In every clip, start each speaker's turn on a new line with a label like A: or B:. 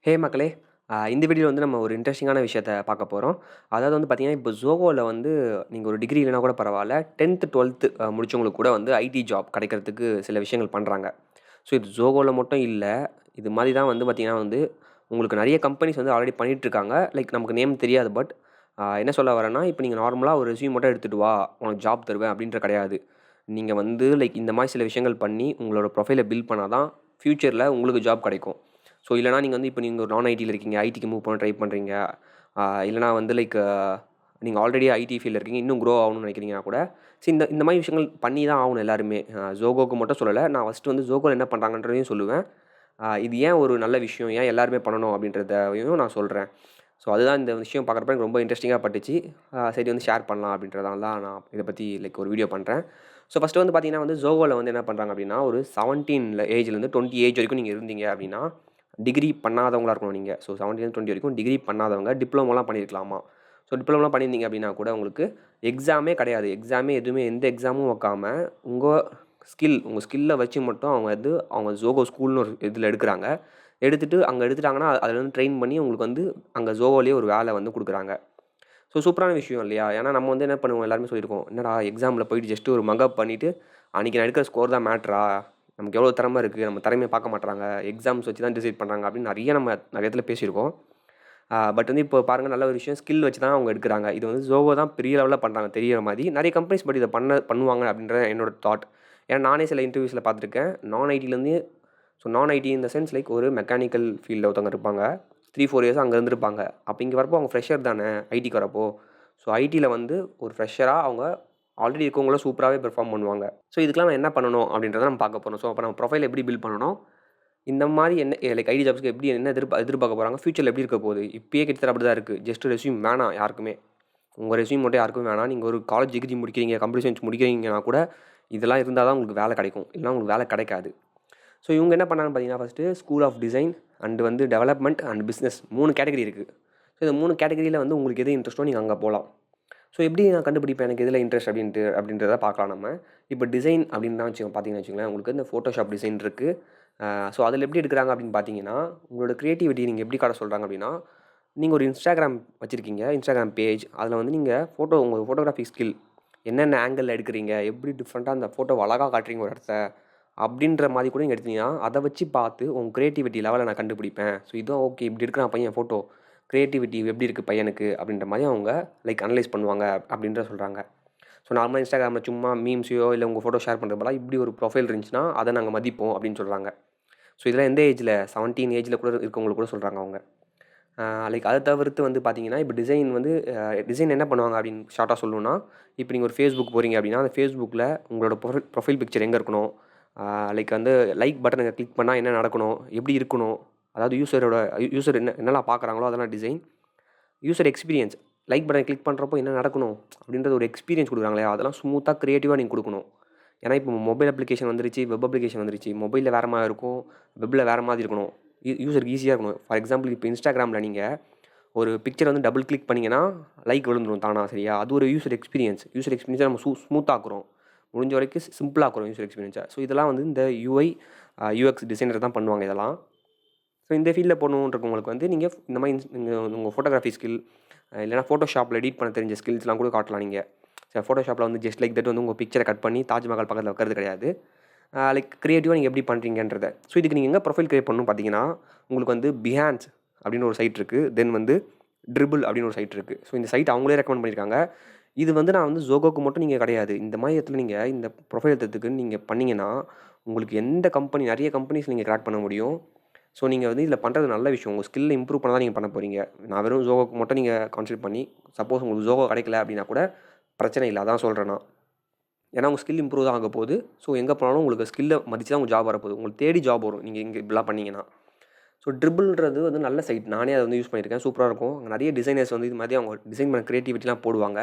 A: ஹே மக்களே! இந்த வீடியோல வந்து நம்ம ஒரு இன்ட்ரஸ்டிங்கான விஷயத்த பார்க்க போறோம். அதாவது வந்து பார்த்தீங்கன்னா, இப்போ Zohoல வந்து நீங்க ஒரு டிகிரி இல்லன்னா கூட பரவால்ல. 10த், 12த் முடிச்சவங்களுக்கு கூட வந்து ஐடி ஜாப் கிடைக்கிறதுக்கு சில விஷயங்கள் பண்றாங்க. ஸோ இது Zohoல மட்டும் இல்ல. இது மாரி தான் வந்து பார்த்தீங்கன்னா வந்து, உங்களுக்கு நெறைய கம்பெனிஸ் வந்து ஆல்ரெடி பண்ணிட்டுருக்காங்க. லைக் நமக்கு நேம் தெரியாது. பட் என்ன சொல்ல வரேன்னா, இப்போ நீங்க நார்மலா ஒரு ரெஸ்யூம் மட்டும் எடுத்துட்டு வா, உனக்கு ஜாப் தருவேன் அப்படின்ற கிடையாது. நீங்க வந்து லைக் இந்த மாரி சில விஷயங்கள் பண்ணி, உங்களோட ப்ரொஃபைல பில்ட் பண்ணா தான் ஃபியூச்சர்ல உங்களுக்கு ஜாப் கிடைக்கும். ஸோ இல்லன்னா நீங்க வந்து இப்போ நீங்க ஒரு நான் ஐடில இருக்கீங்க. ஐடிக்கு மூவ் பண்ண ட்ரை பண்றீங்க. இல்லன்னா வந்து லைக் நீங்க ஆல்ரெடி ஐடி ஃபீல்ட்ல இருக்கீங்க. இன்னும் க்ரோ ஆகணும்னு நினைக்கிறீங்கன்னா கூட, இந்த இந்த மாரி விஷயங்கள் பண்ணி தான் ஆகணும் எல்லாருமே. Zohoக்கு மட்டும் சொல்லல. நான் ஃபர்ஸ்ட்டு வந்து Zohoல என்ன பண்றாங்கன்றதையும் சொல்லுவேன். இது ஏன் ஒரு நல்ல விஷயம், ஏன் எல்லாருமே பண்ணணும் அப்படின்றதையும் நான் சொல்றேன். ஸோ அதுதான் இந்த விஷயம் பார்க்குறப்ப எனக்கு ரொம்ப இன்ட்ரஸ்டிங்கா பட்டுச்சு. சரி வந்து ஷேர் பண்ணலாம் அப்படின்றதால தான் நான் இத பத்தி லைக் ஒரு வீடியோ பண்றேன். ஸோ ஃபர்ஸ்ட்டு வந்து பார்த்தீங்கன்னா வந்து Zohoல வந்து என்ன பண்றாங்க அப்படின்னா, ஒரு 17 ஏஜ்லேருந்து 20 ஏஜ் வரைக்கும் நீங்க இருந்தீங்க அப்படின்னா, டிகிரி பண்ணாதவங்களா இருக்கணும் நீங்க. ஸோ 17 20 வரைக்கும் டிகிரி பண்ணாதவங்க டிப்ளமோலாம் பண்ணியிருக்கலாமா. ஸோ டிப்ளமோலாம் பண்ணியிருந்தீங்க அப்படின்னா கூட உங்களுக்கு எக்ஸாமே கிடையாது. எக்ஸாமே எதுவுமே எந்த எக்ஸாமும் வைக்காம, உங்க உங்க ஸ்கில்ல வச்சு மட்டும் அவங்க வந்து அவங்க Zoho ஸ்கூல்னு ஒரு இதில எடுக்குறாங்க. எடுத்துட்டாங்கன்னா, அதில வந்து ட்ரெயின் பண்ணி உங்களுக்கு வந்து அங்க Zohoலயே ஒரு வேலை வந்து குடுக்குறாங்க. ஸோ சூப்பரான விஷயம் இல்லையா? ஏன்னா நம்ம வந்து என்ன பண்ணுவோம் எல்லாருமே சொல்லியிருக்கோம். என்னடா எக்ஸாம்ல போயிட்டு ஜஸ்ட் ஒரு மக் அப் பண்ணிட்டு, அன்னைக்கு நான் எடுக்கிற ஸ்கோர் தான் மேட்டரா? நமக்கு எவ்வளோ திறமை இருக்கு? நம்ம திறமைய பார்க்க மாட்றாங்க. எக்ஸாம்ஸ் வச்சு தான் டிசைட் பண்றாங்க அப்படின்னு நெறைய இடத்துல பேசியிருக்கோம். பட் வந்து இப்போ பாருங்க நல்ல ஒரு விஷயம் ஸ்கில் வச்சு தான் அவங்க எடுக்குறாங்க. இது வந்து Zoho தான் பெரிய லெவல்ல பண்றாங்க தெரியிற மாரி. நெறைய கம்பெனிஸ் பட் இத பண்ணுவாங்க அப்படின்றது என்னோட தாட். ஏன்னா நானே சில இன்டர்வியூஸ்ல பார்த்துருக்கேன். நான் IT in the sense like ஒரு மெக்கானிக்கல் ஃபீல்ட்ல ஒருத்தவங்க இருப்பாங்க. 3, 4 இயர்ஸா அங்க இருந்திருப்பாங்க. அப்ப இங்க வரப்போ அவங்க ஃப்ரெஷர் தானே ஐடிக்கு வரப்போ. ஸோ ஐடில வந்து ஒரு ஃப்ரெஷரா அவங்க ஆல்ரெடி இருக்கவங்கள சூப்பராவே பெர்ஃபார்ம் பண்ணுவாங்க. ஸோ இதுக்கெல்லாம் நான் என்ன பண்ணணும் அப்படின்றத நம்ம பார்க்க போறோம். ஸோ அப்ப நம்ம ப்ரொஃபைல் எப்படி பில்ட் பண்ணணும்? இந்த மாரி என்ன லைக் ஐடி ஜாப்ஸ்க்கு எப்படி என்ன எதிர்பார்க்க போறாங்க? ஃபியூச்சர்ல எப்படி இருக்க போகுது? இப்பயே கிட்டத்தட்ட அப்படி தான் இருக்கு. ஜஸ்ட் ரெஸ்யூம் வேணாம் யாருக்குமே. உங்க ரெஸ்யூம் மட்டும் யாருக்கும் வேணாம். நீங்க ஒரு காலேஜ் டிகிரி முடிக்கிறீங்க, கம்ப்யூட்டர் சயன்ஸ் முடிக்கிறீங்கன்னா கூட, இதெல்லாம் இருந்தா தான் உங்களுக்கு வேலை கிடைக்கும். இல்லன்னா உங்களுக்கு வேலை கிடைக்காது. ஸோ இவங்க என்ன பண்ணாங்கன்னு பார்த்தீங்கன்னா, first school of design and வந்து டெவலப்மெண்ட் அண்ட் பிசினஸ் 3 கேட்டகரி இருக்கு. ஸோ இந்த 3 கேட்டகரியில வந்து உங்களுக்கு எது இன்ட்ரெஸ்ட்டோ நீங்க அங்க போலாம். ஸோ எப்படி நான் கண்டுபிடிப்பேன் எனக்கு எதில இன்ட்ரெஸ்ட் அப்படின்றத பார்க்கலாம் நம்ம. இப்போ டிசைன் அப்படின்னா பார்த்தீங்கன்னு வச்சுக்கோங்களேன், உங்களுக்கு இந்த Photoshop டிசைன் இருக்கு. ஸோ அதில எப்படி எடுக்குறாங்க அப்படின்னு பார்த்தீங்கன்னா, உங்களோட கிரியேட்டிவிட்டி நீங்க எப்படி காட்ட சொல்றாங்க அப்படின்னா, நீங்க ஒரு Instagram வச்சிருக்கீங்க. Instagram page. அதில வந்து நீங்க உங்க ஃபோட்டோகிராஃபி ஸ்கில் என்னென்ன ஆங்கிள்ல எடுக்குறீங்க, எப்படி டிஃப்ரெண்ட்டா அந்த ஃபோட்டோவ அழகா காட்டுறீங்க ஒரு இடத்த, அப்படின்ற மாரி கூட நீங்க எடுத்தீங்கன்னா, அத வச்சு பார்த்து உங்க கிரியேட்டிவிட்டி லெவல நான் கண்டுபிடிப்பேன். ஸோ இதுவும் ஓகே இப்படி எடுக்குறான் பையன் ஃபோட்டோ. கிரியேட்டிவிட்டி எப்படி இருக்கு பையனுக்கு அப்படின்ற மாரி அவங்க லைக் அனலைஸ் பண்ணுவாங்க அப்படின்ற சொல்றாங்க. ஸோ நார்மலா Instagramல சும்மா மீம்ஸையோ இல்ல உங்க ஃபோட்டோ ஷேர் பண்றது பதிலா இப்படி ஒரு ப்ரொஃபைல் இருந்துச்சுன்னா, அத நாங்க மதிப்போம் அப்படின்னு சொல்றாங்க. ஸோ இதெல்லாம் எந்த ஏஜ்ல 17 ஏஜ்ல கூட இருக்கவங்களுக்கு கூட சொல்றாங்க அவங்க. லைக் அத தவிர்த்து வந்து பார்த்தீங்கன்னா, இப்ப டிசைன் என்ன பண்ணுவாங்க அப்படின்னு ஷார்ட்டா சொல்லணும்னா, இப்ப நீங்க ஒரு Facebook போறீங்க அப்படின்னா, அந்த Facebookல உங்களோட ப்ரொஃபைல் பிக்சர் எங்க இருக்கணும்? லைக் வந்து லைக் பட்டன கிளிக் பண்ணா என்ன நடக்கணும்? எப்படி இருக்கணும்? அதாவது யூசர் என்னலாம் பார்க்குறாங்களோ அதெல்லாம் டிசைன். யூசர் எக்ஸ்பீரியன்ஸ் லைக் பட்டன கிளிக் பண்ணுறப்போ என்ன நடக்கணும்? அப்படின்றது ஒரு எக்ஸ்பீரியன்ஸ் குடுக்குறாங்க இல்லையா? அதெல்லாம் ஸ்மூத்தா கிரியேட்டிவா நீங்க குடுக்கணும். ஏன்னா, இப்போ மொபைல் அப்ளிகேஷன் வந்துருச்சு, வெப் அப்ளிகேஷன் வந்துருச்சு. மொபைல்ல வேற மாரி இருக்கும். வெப்ல வேற மாதிரி இருக்கணும். யூசருக்கு ஈஸியா இருக்கணும். ஃபார் எக்ஸாம்பிள் இப்போ Instagramல நீங்க ஒரு பிக்சர் வந்து டபுள் கிளிக் பண்ணீங்கன்னா, லைக் விழுந்துரும் தானா சரியா? அது ஒரு யூசர் எக்ஸ்பீரியன்ஸ். யூசர் எக்ஸ்பீரியன்ஸ நம்ம ஸ்மூத்தா ஆக்குறோம். முடிஞ்ச வரைக்கும் சிம்பிளா ஆக்குறோம் யூசர் எக்ஸ்பீரியன்ஸ. ஸோ இதெல்லாம் வந்து இந்த யூஎக்ஸ் டிசைனர் தான் பண்ணுவாங்க இதெல்லாம். ஸோ இந்த ஃபீல்ட்ல போகணுன்றவங்களுக்கு வந்து நீங்க இந்த மாரி நீங்க உங்க ஃபோட்டோகிராஃபி ஸ்கில் இல்லைனா Photoshopல எடிட் பண்ண தெரிஞ்ச ஸ்கில்ஸ்லாம் கூட காட்டலாம் நீங்க. Photoshopல வந்து ஜஸ்ட் லைக் தட் வந்து உங்க பிக்சர கட் பண்ணி தாஜ்மஹால் பக்கத்தில வைக்கிறது கிடையாது. லைக் கிரியேட்டிவா நீங்க எப்படி பண்றீங்கன்றத. ஸோ இதுக்கு நீங்க எங்க ப்ரொஃபைல் கிரியேட் பண்ணணும்னு பார்த்தீங்கன்னா, உங்களுக்கு வந்து Behance அப்படின்னு ஒரு சைட் இருக்கு. தென் வந்து Dribbble அப்படின்னு ஒரு சைட் இருக்கு. ஸோ இந்த சைட் அவங்களே ரெக்கமெண்ட் பண்ணியிருக்காங்க. இது வந்து நான் வந்து Zohoக்கு மட்டும் நீங்க கிடையாது. இந்த மாரி இடத்துல நீங்க இந்த ப்ரொஃபைல் ஏத்தறதுக்கு நீங்க பண்ணீங்கன்னா, உங்களுக்கு எந்த கம்பெனி நெறைய கம்பெனிஸ் நீங்க கிராக் பண்ண முடியும். ஸோ நீங்க வந்து இதில பண்றது நல்ல விஷயம். உங்க ஸ்கில்ல இம்ப்ரூவ் பண்ண தான் நீங்க பண்ண போறீங்க. நான் வெறும் Zohoக்கு மட்டும் நீங்க கான்சன்ட்ரேட் பண்ணி, சப்போஸ் உங்களுக்கு Zoho கிடைக்கல அப்படின்னா கூட பிரச்சனை இல்ல. அதான் சொல்றேன் நான். ஏன்னா உங்க ஸ்கில் இம்ப்ரூவ் தான் ஆக போகுது. ஸோ எங்க போனாலும் உங்களுக்கு ஸ்கில்ல மதிச்சு தான் உங்களுக்கு ஜாப் வரப்போகுது. உங்களுக்கு தேடி ஜாப் வரும். நீங்க இங்க இப்படிலாம் பண்ணீங்கன்னா. ஸோ ட்ரிபிள்ன்றது வந்து நல்ல சைட். நானே அத வந்து யூஸ் பண்ணியிருக்கேன். சூப்பரா இருக்கும். அங்க நெறைய டிசைனர்ஸ் வந்து இது மாரி அவங்க டிசைன் பண்ண கிரியேட்டிவிட்டிலாம் போடுவாங்க.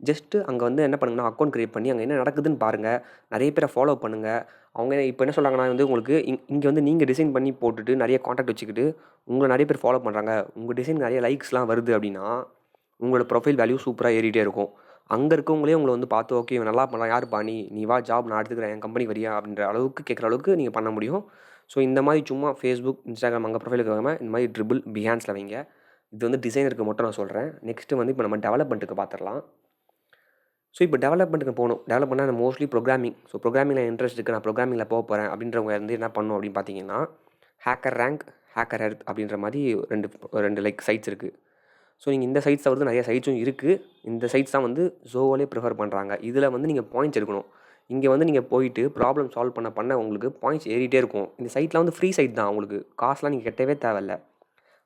A: ஜஸ்ட்டு அங்க வந்து என்ன பண்ணுங்கன்னா, அக்கவுண்ட் கிரியேட் பண்ணி அங்க என்ன நடக்குதுன்னு பாருங்க. நெறைய பேர ஃபாலோ பண்ணுங்க. அவங்க இப்ப என்ன சொல்றாங்கன்னா வந்து உங்களுக்கு இங்க வந்து நீங்க டிசைன் பண்ணி போட்டுட்டு நெறைய கான்டாக்ட் வச்சுக்கிட்டு, உங்கள நெறைய பேர் ஃபாலோ பண்றாங்க. உங்க டிசைன் நெறைய லைக்ஸ்லாம் வருது அப்படின்னா, உங்களோட ப்ரொஃபைல் வேல்யூ சூப்பரா ஏறிட்டே இருக்கும். அங்க இருக்கவங்களே உங்கள வந்து பார்த்து, ஓகே இவன் நல்லா பண்றான். யாருப்பா நீ? நீ வா ஜாப் நான் எடுத்துக்கிறேன். என் கம்பெனிக்கு வரியா? அப்படின்ற அளவுக்கு கேட்குற அளவுக்கு நீங்க பண்ண முடியும். ஸோ இந்த மாதிரி சும்மா ஃபேஸ்புக், இன்ஸ்டாகிராம் அங்கே ப்ரொஃபைலுக்கு வைக்காமல் இந்த மாதிரி ட்ரிபிள், பிஹான்ஸில் வைங்க. இது வந்து டிசைனருக்கு மட்டும் நான் சொல்கிறேன். நெக்ஸ்ட்டு வந்து இப்போ நம்ம டெவலப்மெண்ட்டுக்கு பார்த்துடலாம். ஸோ இப்போ டெவலப்மெண்ட்டுக்கு போகணும். டெவலப் பண்ணால் நான் மோஸ்ட்லி ப்ரோக்ராமிங். ஸோ ப்ரோக்ராமிங்கில் இன்ட்ரெஸ்ட் இருக்குது, நான் ப்ரோக்ராமிங்கில் போகிறேன் அப்படின்றவங்க வந்து என்ன பண்ணணும் அப்படின்னு பார்த்தீங்கன்னா, ஹேக்கர் ரேங்க், ஹேக்கர் எர்த் அப்படின்ற மாதிரி 2 லைக் சைட்ஸ் இருக்குது. ஸோ நீங்கள் இந்த சைட்ஸ் தவிர்த்து நிறைய சைட்ஸும் இருக்குது. இந்த சைட்ஸ் தான் வந்து ஜோவோலே ப்ரிஃபர் பண்ணுறாங்க. இதில் வந்து நீங்கள் பாயிண்ட்ஸ் எடுக்கணும். இங்கே வந்து நீங்கள் போயிட்டு ப்ராப்ளம் சால்வ் பண்ண உங்களுக்கு பாயிண்ட்ஸ் ஏறிட்டே இருக்கும். இந்த சைட்டில் வந்து ஃப்ரீ சைட் தான், உங்களுக்கு காசுலாம் நீங்கள் கட்டவே தேவையில்ல.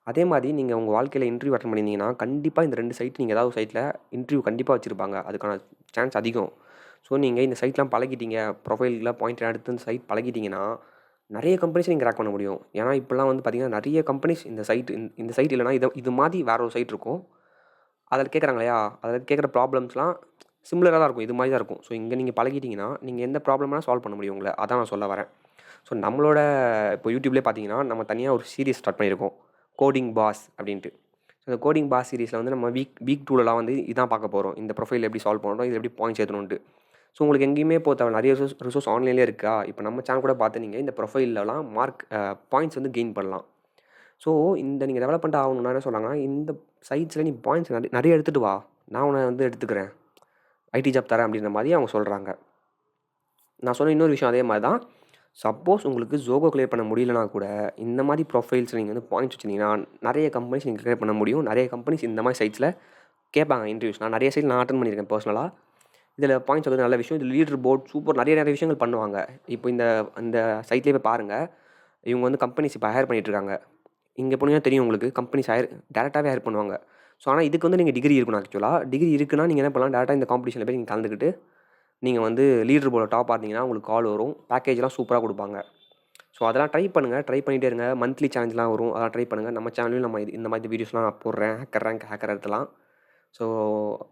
A: அதே மாதிரி நீங்கள் உங்கள் வாழ்க்கையில் இன்டர்வியூ அட்டெண்ட் பண்ணியிருந்தீங்கன்னா கண்டிப்பாக இந்த 2 சைட் நீங்கள் ஏதாவது சைட்டில் இன்டர்வியூ கண்டிப்பாக வச்சுருப்பாங்க. அதுக்கான சான்ஸ் அதிகம். ஸோ நீங்கள் இந்த சைட்லாம் பழகிட்டீங்க, ப்ரொஃபைலில் பாயிண்ட் எடுத்து இந்த சைட் பழகிட்டீங்கன்னா நிறைய கம்பெனிஸ் நீங்கள் கிராக் பண்ண முடியும். ஏன்னா இப்போலாம் வந்து பார்த்தீங்கன்னா நிறைய கம்பெனிஸ் இந்த சைட் இல்லைனா இது மாதிரி வேற ஒரு சைட் இருக்கும். அதில் கேட்குறாங்க இல்லையா, அதில் கேட்குற ப்ராப்ளம்ஸ்லாம் சிமிலராக தான் இருக்கும், இது மாதிரி தான் இருக்கும். ஸோ இங்கே நீங்கள் பழகிட்டீங்கன்னா நீங்கள் எந்த ப்ராப்ளம்னா சால்வ் பண்ண முடியும் உங்களை. அதான் நான் சொல்ல வரேன். ஸோ நம்மளோட இப்போ யூடியூப்லேயே பார்த்தீங்கன்னா நம்ம தனியாக ஒரு சீரிஸ் ஸ்டார்ட் பண்ணியிருக்கோம், கோடிங் பாஸ் அப்படின்ட்டு. ஸோ இந்த கோடிங் பாஸ் சீரிஸில் வந்து நம்ம வீக் 2லலாம் வந்து இதான் பார்க்க போகிறோம். இந்த ப்ரொஃபைல் எப்படி சால்வ் பண்ணணும், இது எப்படி பாயிண்ட்ஸ் ஏற்றணுன்ட்டு. ஸோ உங்களுக்கு எங்கேயுமே தேவை, நிறைய ரிசோர்ஸ் ஆன்லைன்லேயே இருக்கா. இப்போ நம்ம சேனல் கூட பார்த்து நீங்கள் இந்த ப்ரொஃபைலலாம் பாயிண்ட்ஸ் வந்து கெயின் பண்ணலாம். ஸோ இந்த நீங்கள் டெவலப்மெண்ட் ஆகணும்னா என்ன சொல்கிறாங்கன்னா, இந்த சைட்ஸில் நீ பாயிண்ட்ஸ் நிறைய எடுத்துகிட்டு வா, நான் உன்னை வந்து எடுத்துக்கிறேன், ஐடி ஜாப் தரேன் அப்படின்ற மாதிரி அவங்க சொல்கிறாங்க. நான் சொன்ன இன்னொரு விஷயம் அதே மாதிரி தான். சப்போஸ் உங்களுக்கு ஜோகோ கிளியர் பண்ண முடியலனா கூட இந்த மாதிரி ப்ரொஃபைல்ஸ் நீங்கள் வந்து பாயிண்ட்ஸ் வச்சிங்கன்னா நிறைய கம்பெனிஸ் நீங்கள் கிளியர் பண்ண முடியும். நிறைய கம்பெனிஸ் இந்த மாதிரி சைட்ஸில் கேட்பாங்க இன்டர்வியூஸ். நான் நிறைய சைட் நான் அட்டன் பண்ணியிருக்கேன் பர்சனலாக. இதில் பாயிண்ட்ஸ் வந்து நல்ல விஷயம். இதில் லீடர் போர்ட் சூப்பர், நிறைய விஷயங்கள் பண்ணுவாங்க. இப்போ இந்த சைட்லேயே போய் பாருங்கள், இவங்க வந்து கம்பெனிஸ் இப்போ ஹையர் பண்ணிகிட்ருக்காங்க. இங்கே போனீங்கன்னா தெரியும் உங்களுக்கு, கம்பெனிஸ் டேரெக்டாகவே ஹையர் பண்ணுவாங்க. ஸோ ஆனால் இதுக்கு வந்து நீங்கள் டிகிரி இருக்கணும். ஆக்சுவலாக டிகிரி இருக்குன்னா நீங்கள் என்ன பண்ணலாம், டேரெக்டாக இந்த காம்படிஷனில் போய் நீங்கள் கலந்துக்கிட்டு நீங்கள் வந்து லீடர் போர்டில் டாப் பார்த்தீங்கன்னா உங்களுக்கு கால் வரும், பேக்கேஜ்லாம் சூப்பராக கொடுப்பாங்க. ஸோ அதெல்லாம் ட்ரை பண்ணுங்கள், ட்ரை பண்ணிகிட்டே இருங்க. மந்த்லி சேலஞ்ச்லாம் வரும், அதெல்லாம் ட்ரை பண்ணுங்கள். நம்ம சேனல்லையும் நம்ம இந்த மாதிரி வீடியோஸ்லாம் நான் போடுறேன், ஹேக்கர் ரேங்க், ஹேக்கர் எர்த்லாம். ஸோ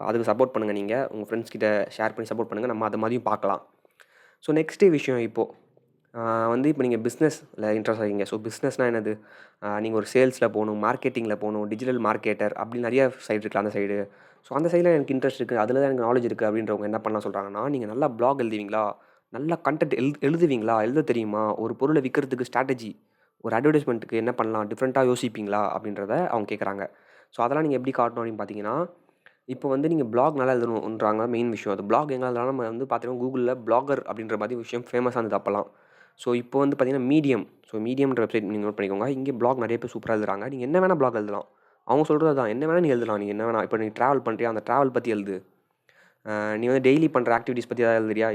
A: அதுக்கு சப்போர்ட் பண்ணுங்கள். நீங்கள் உங்கள் ஃப்ரெண்ட்ஸ் கிட்ட ஷேர் பண்ணி சப்போர்ட் பண்ணுங்கள். நம்ம அது மாதிரியும் பார்க்கலாம். ஸோ நெக்ஸ்ட்டு விஷயம் இப்போது வந்து இப்போ நீங்கள் பிஸ்னஸில் இன்ட்ரெஸ்ட் ஆகிங்க. ஸோ பிஸ்னஸ்னால் என்னது, நீங்கள் ஒரு சேல்ஸில் போகணும், மார்க்கெட்டிங்கில் போகணும், டிஜிட்டல் மார்க்கெட்டர் அப்படி நிறைய சைடு இருக்குது அந்த சைடு. ஸோ அந்த சைடில் எனக்கு இன்ட்ரெஸ்ட் இருக்குது, அதில் தான் எனக்கு நாலேஜ் இருக்குது அப்படின்றவங்க என்ன பண்ணலாம் சொல்கிறாங்கன்னா, நீங்கள் நல்லா பிளாக் எழுதுவீங்களா, நல்லா கண்டென்ட் எழுதுவீங்களா, எழுத தெரியுமா, ஒரு பொருளை விற்கிறதுக்கு ஸ்ட்ராட்டஜி, ஒரு அட்வர்டைஸ்மெண்ட்டுக்கு என்ன பண்ணலாம், டிஃப்ரெண்ட்டாக யோசிப்பீங்களா அப்படின்றத அவங்க கேட்குறாங்க. ஸோ அதெல்லாம் நீங்கள் எப்படி காட்டணும் அப்படின்னு பார்த்தீங்கன்னா, இப்போ வந்து நீங்கள் பிளாக் நல்லா எழுதணுன்றாங்க மெயின் விஷயம். அது பிளாக் எங்கே எழுதலாம், நம்ம வந்து பார்த்தீங்கன்னா கூகுளில் பிளாகர் அப்படின்ற மாதிரி விஷயம் ஃபேமஸாக இருந்தது அப்போலாம். ஸோ இப்போ வந்து பார்த்தீங்கன்னா மீடியம்ன்ற வெப்சைட் நீங்கள் நோட் பண்ணிக்கோங்க. இங்கே பிளாக் நிறைய பேர் சூப்பராக எழுதுறாங்க. நீங்கள் என்ன வேணால் பிளாக் எழுதலாம். அவங்க சொல்கிறது தான், என்ன வேணால் நீ எழுதலாம். நீங்கள் என்ன வேணால், இப்போ நீ ட்ராவல் பண்ணுறியா, அந்த ட்ராவல் பற்றி எழுது. நீ வந்து டெய்லி பண்ணுற ஆக்டிவிட்டீஸ் பற்றி ஏதாவது எழுதுறியா,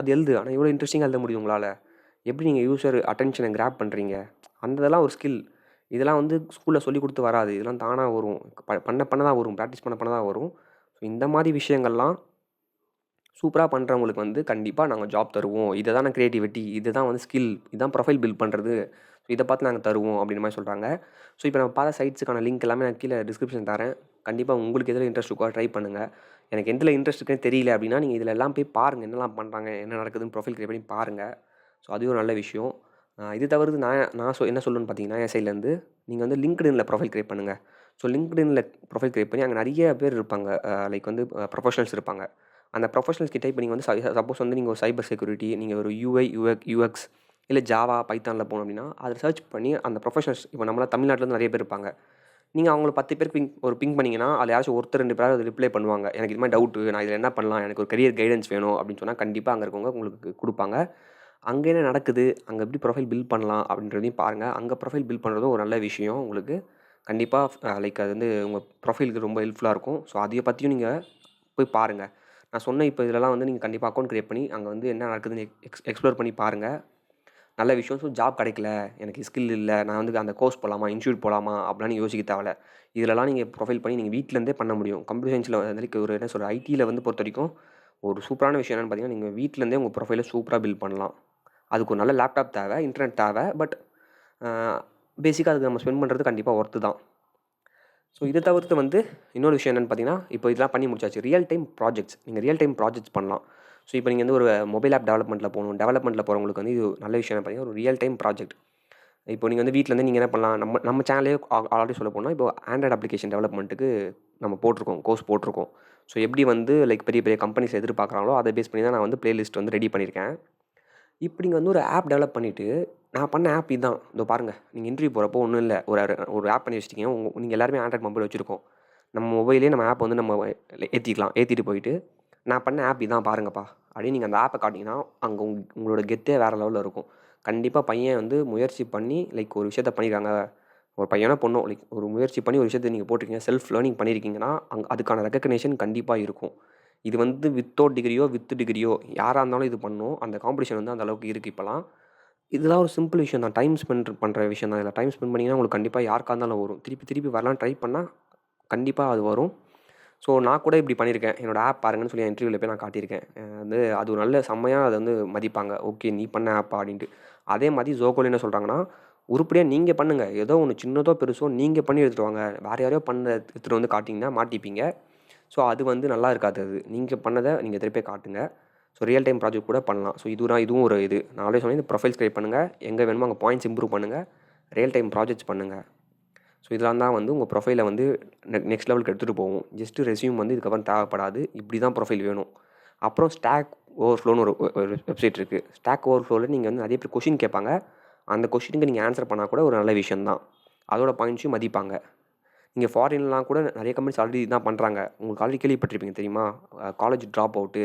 A: அது எழுது. ஆனால் எவ்வளோ இன்ட்ரெஸ்டிங்காக எழுத முடியும் உங்களால். எப்படி நீங்கள் யூசர் அட்டென்ஷனை கிராப் பண்ணுறீங்க, அந்த இதெல்லாம் ஒரு ஸ்கில். இதெல்லாம் வந்து ஸ்கூலில் சொல்லிக் கொடுத்து வராது. இதெல்லாம் தானாக வரும், பண்ண தான் வரும், ப்ராக்டிஸ் பண்ண தான் வரும். ஸோ இந்த மாதிரி விஷயங்கள்லாம் சூப்பராக பண்ணுறவங்களுக்கு வந்து கண்டிப்பாக நாங்கள் ஜாப் தருவோம். இதை தான் கிரியேட்டிவிட்டி, இதுதான் வந்து ஸ்கில், இதுதான் ப்ரொஃபைல் பில்ட் பண்ணுறது. ஸோ இதை பார்த்து நாங்கள் தருவோம் அப்படின்ற மாதிரி சொல்கிறாங்க. ஸோ இப்போ நம்ம பார்த்த சைட்ஸுக்கான லிங்க் எல்லாமே நான் கீழே டிஸ்கிரிப்ஷன் தரேன். கண்டிப்பாக உங்களுக்கு எதில் இன்ட்ரெஸ்ட் இருக்கோ ட்ரை பண்ணுங்கள். எனக்கு எதில் இன்ட்ரெஸ்ட் இருக்குன்னு தெரியல அப்படின்னா நீங்கள் இதில் எல்லாம் போய் பாருங்கள், என்னெல்லாம் பண்ணுறாங்க, என்ன நடக்குதுன்னு ப்ரொஃபைல் கிரியேட் பண்ணி பாருங்கள். ஸோ அதுவும் நல்ல விஷயம். இது தவிர்த்து நான் என்ன சொல்லணும்னு பார்த்தீங்கன்னா, என் சைட்லேருந்து நீங்கள் வந்து லிங்க்டின்ல ப்ரொஃபைல் கிரியேட் பண்ணுங்கள். ஸோ லிங்க்டின்ல ப்ரொஃபைல் கிரியேட் பண்ணி அங்கே நிறைய பேர் இருப்பாங்க, லைக் வந்து ப்ரொஃபஷனல்ஸ் இருப்பாங்க. அந்த ப்ரொஃபஷனல்ஸ் கிட்ட இப்போ நீங்கள் வந்து சப்போஸ் வந்து நீங்கள் ஒரு சைபர் செக்யூரிட்டி, நீங்கள் ஒரு யூஎக்ஸ் இல்லை ஜாவா, பைத்தானில் போகணும் அப்படின்னா அதில் சர்ச் பண்ணி அந்த ப்ரொஃபஷனல்ஸ், இப்போ நம்மளால் தமிழ்நாட்டிலேருந்து நிறைய பேர் இருப்பாங்க. நீங்கள் அவங்கள 10 பேர் பிங் பண்ணிங்கன்னா அதில் யாராச்சும் ஒருத்தர் 2 பேராவது ரிப்ளை பண்ணுவாங்க. எனக்கு இது மாதிரி டவுட்டு, நான் இதில் என்ன பண்ணலாம், எனக்கு ஒரு கரியர் கைடன்ஸ் வேணும் அப்படின்னு சொன்னால் கண்டிப்பாக அங்கே இருக்கவங்க உங்களுக்கு கொடுப்பாங்க. அங்கே என்ன நடக்குது, அங்கே எப்படி ப்ரொஃபைல் பில்ட் பண்ணலாம் அப்படின்றதையும் பாருங்கள். அங்கே ப்ரொஃபைல் பில்ட் பண்ணுறதும் ஒரு நல்ல விஷயம். உங்களுக்கு கண்டிப்பாக லைக் அது வந்து உங்கள் ப்ரொஃபைலுக்கு ரொம்ப ஹெல்ப்ஃபுல்லாக இருக்கும். ஸோ அதை பற்றியும் நீங்கள் போய் பாருங்கள். நான் சொன்ன இப்போ இதெல்லாம் வந்து நீங்கள் கண்டிப்பாக அக்கௌண்ட் கிரியேட் பண்ணி அங்கே வந்து என்ன நடக்குதுன்னு எக்ஸ்ப்ளோர் பண்ணி பாருங்கள். நல்ல விஷயம். ஸோ ஜாப் கிடைக்கல, எனக்கு ஸ்கில் இல்லை, நான் வந்து அந்த கோர்ஸ் போகலாமா, இன்ஸ்டியூட் போகலாமா அப்படிலாம் யோசிக்க தேவையில்ல. இதிலலாம் நீங்கள் ப்ரொஃபைல் பண்ணி நீங்கள் வீட்டிலேருந்தே பண்ண முடியும். கம்ப்யூட்டர் சயின்ஸில் வந்து ஒரு என்ன சொல்கிற ஐடியில் வந்து பொறுத்த வரைக்கும் ஒரு சூப்பரான விஷயம் என்னென்னு பார்த்தீங்கன்னா, நீங்கள் வீட்டிலேருந்தே உங்கள் ப்ரொஃபைலை சூப்பராக பில்ட் பண்ணலாம். அதுக்கு ஒரு நல்ல லேப்டாப் தேவை, இன்டர்நெட் தேவை. பட் பேசிக்காக அதுக்கு நம்ம ஸ்பெண்ட் பண்ணுறது கண்டிப்பாக ஒர்த்து தான். ஸோ இதை தவிர்த்து வந்து இன்னொரு விஷயம் என்னென்னு பார்த்தீங்கன்னா, இப்போ இதெல்லாம் பண்ணி முடிச்சாச்சு. ரியல் டைம் ப்ராஜெக்ட்ஸ், நீங்கள் ரியல் டைம் ப்ராஜெக்ட்ஸ் பண்ணலாம். ஸோ இப்போ நீங்கள் வந்து ஒரு மொபைல் ஆப் டெவலப்மெண்ட்டில் போகிறவங்களுக்கு வந்து இது நல்ல விஷயம் என்ன பார்த்தீங்கன்னா, ஒரு ரியல் டைம் ப்ராஜெக்ட். இப்போ நீங்கள் வந்து வீட்டிலேருந்து நீங்கள் என்ன பண்ணலாம், நம்ம சேனலே ஆல்ரெடி சொல்ல போனால் இப்போ ஆண்ட்ராய்டு அப்ளிகேஷன் டெவலப்மெண்ட்டுக்கு நம்ம கோர்ஸ் போட்டிருக்கோம். ஸோ எப்படி வந்து லைக் பெரிய பெரிய கம்பெனிஸ் எதிர்பார்க்குறாங்களோ அதை பேஸ் பண்ணி தான் நான் வந்து பிளேலிஸ்ட் வந்து ரெடி பண்ணியிருக்கேன். இப்போ நீங்கள் வந்து ஒரு ஆப் டெவலப் பண்ணிவிட்டு நான் பண்ண ஆப் இதான். இதோ பாருங்க. நீங்க இன்டர்வியூ போறப்போ ஒண்ணும் இல்ல. ஒரு ஆப் பண்ணி வச்சுட்டீங்க. நீங்க எல்லாருமே ஆண்ட்ராய்ட் மொபைல் வச்சிருக்கோம். நம்ம மொபைல்லயே நம்ம ஆப் வந்து நம்ம ஏத்திக்கலாம். ஏத்திட்டு போயிட்டு, "நான் பண்ண ஆப் இதான் பாருங்கப்பா" அப்படின்னு நீங்க அந்த ஆப்ப காட்டினீங்கன்னா, அங்க உங்களோட கெத்தே வேற லெவல்ல இருக்கும். கண்டிப்பா பையன் வந்து முயற்சி பண்ணி லைக் ஒரு விஷயத்த பண்ணியிருக்காங்க. ஒரு பையனோ, பொண்ணோ லைக் ஒரு முயற்சி பண்ணி ஒரு விஷயத்த நீங்க போட்டிருக்கீங்க. செல்ஃப் லேர்னிங் பண்ணியிருக்கீங்கன்னா, அதுக்கான ரெகக்னிஷன் கண்டிப்பா இருக்கும். இது வந்து வித்தவுட் டிகிரியோ, வித் டிகிரியோ யாரா இருந்தாலும் இது பண்ணும். அந்த காம்படிஷன் வந்து அந்த அளவுக்கு இருக்கு இப்பலாம். இதெல்லாம் ஒரு சிம்பிள் விஷயம் தான். டைம் ஸ்பெண்ட் பண்ற விஷயம் தான். இதில டைம் ஸ்பெண்ட் பண்ணீங்கன்னா, உங்களுக்கு கண்டிப்பா யாருக்கா இருந்தாலும் வரும். திருப்பி திருப்பி வரலான்னு ட்ரை பண்ணா, கண்டிப்பா அது வரும். ஸோ நான் கூட இப்படி பண்ணியிருக்கேன். என்னோட ஆப் பாருங்கன்னு சொல்லி இன்டர்வியூல போய் நான் காட்டியிருக்கேன். வந்து அது ஒரு நல்ல செம்மையா அத வந்து மதிப்பாங்க. ஓகே நீ பண்ண ஆப்பா அப்படின்ட்டு. அதே மாரி Zohoல என்ன சொல்றாங்கன்னா, உருப்படியா நீங்க பண்ணுங்க. ஏதோ ஒண்ணு சின்னதோ, பெருசோ நீங்க பண்ணி எடுத்துட்டு வாங்க. வேற யாரையோ பண்ணத எடுத்துட்டு வந்து காட்டினீங்கன்னா மாட்டிப்பீங்க. ஸோ அது வந்து நல்லா இருக்காது அது. நீங்க பண்ணத நீங்க திருப்பி காட்டுங்க. ஸோ ரியல் டைம் ப்ராஜெக்ட் கூட பண்ணலாம். ஸோ இதுவும் ஒரு இது. நான் ஆல்ரெடி சொன்னேன் ப்ரொஃபைல்ஸ் கிரியேட் பண்ணுங்க. எங்க வேணுமோ அங்க பாயிண்ட்ஸ் இம்ப்ரூவ் பண்ணுங்க. ரியல் டைம் ப்ராஜெக்ட்ஸ் பண்ணுங்க. ஸோ இதெல்லாம் தான் வந்து உங்க ப்ரொஃபைல வந்து நெக்ஸ்ட் லெவலுக்கு எடுத்துட்டு போகும். ஜஸ்ட் ரெஸ்யூம் வந்து இதுக்கப்புறம் தேவைப்படாது. இப்படி தான் ப்ரொஃபைல் வேணும். அப்புறம் ஸ்டாக் ஓவர்ஃப்ளோன்னு ஒரு வெப்சைட் இருக்கு. ஸ்டாக் ஓவர்ஃப்ளோல நீங்க வந்து நெறைய பேர் கொஸ்டின் கேட்பாங்க. அந்த கொஸ்டினுக்கு நீங்க ஆன்சர் பண்ணா கூட ஒரு நல்ல விஷயம் தான். அதோட பாயிண்ட்ஸையும் மதிப்பாங்க. நீங்க ஃபாரின்லாம் கூட நெறைய கம்பெனிஸ் ஆல்ரெடி இதான் பண்றாங்க. உங்களுக்கு ஆல்ரெடி கேள்விப்பட்டிருப்பீங்க தெரியுமா? College drop out.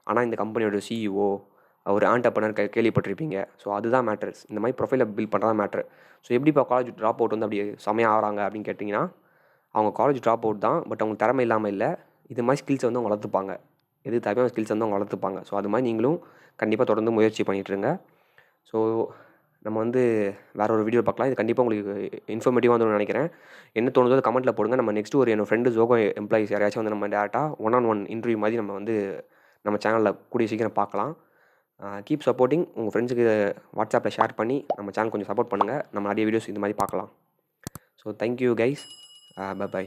A: ஆனா இந்த கம்பெனியோட சிஇஓ, ஒரு ஆண்டர்ப்ரனர் கேள்விப்பட்டிருப்பீங்க. ஸோ அதுதான் மேட்டர்ஸ். இந்த மாரி ப்ரொஃபைல பில்ட் பண்றது தான் மேட்டர். ஸோ எப்படிப்பா காலேஜ் ட்ராப் அவுட் வந்து அப்படி செம்மையா ஆகுறாங்க அப்படின்னு கேட்டீங்கன்னா, அவங்க காலேஜ் ட்ராப் அவுட் தான். பட் அவங்களுக்கு திறமை இல்லாம இல்ல. இது மாரி ஸ்கில்ஸ வந்து அவங்க வளர்த்துப்பாங்க. எது தேவையோ ஸ்கில்ஸ் வந்து அவங்க வளர்த்துப்பாங்க. ஸோ அது மாரி நீங்களும் கண்டிப்பா தொடர்ந்து முயற்சி பண்ணிட்டு இருங்க. ஸோ நம்ம வந்து வேற ஒரு வீடியோ பார்க்கலாம். இது கண்டிப்பா உங்களுக்கு இன்ஃபர்மேட்டிவா இருந்தும்னு நெனைக்கிறேன். என்ன தோணுதோ அத கமெண்ட்ல போடுங்க. நம்ம நெக்ஸ்ட் என்னோட ஃப்ரெண்டு Zoho எம்ப்ளாயீஸ் யாரையாச்சும் வந்து நம்ம டைரக்ட்டா ஒன் ஆன் ஒன் இன்டர்வியூ மாரி நம்ம வந்து நம்ம சேனல்ல கூடிய சீக்கிரம் பார்க்கலாம். Keep supporting. உங்க ஃப்ரெண்ட்ஸுக்கு WhatsAppல ஷேர் பண்ணி நம்ம சேனல் கொஞ்சம் சப்போர்ட் பண்ணுங்க. நம்ம நெறைய வீடியோஸ் இது மாரி பார்க்கலாம். So thank you guys. By.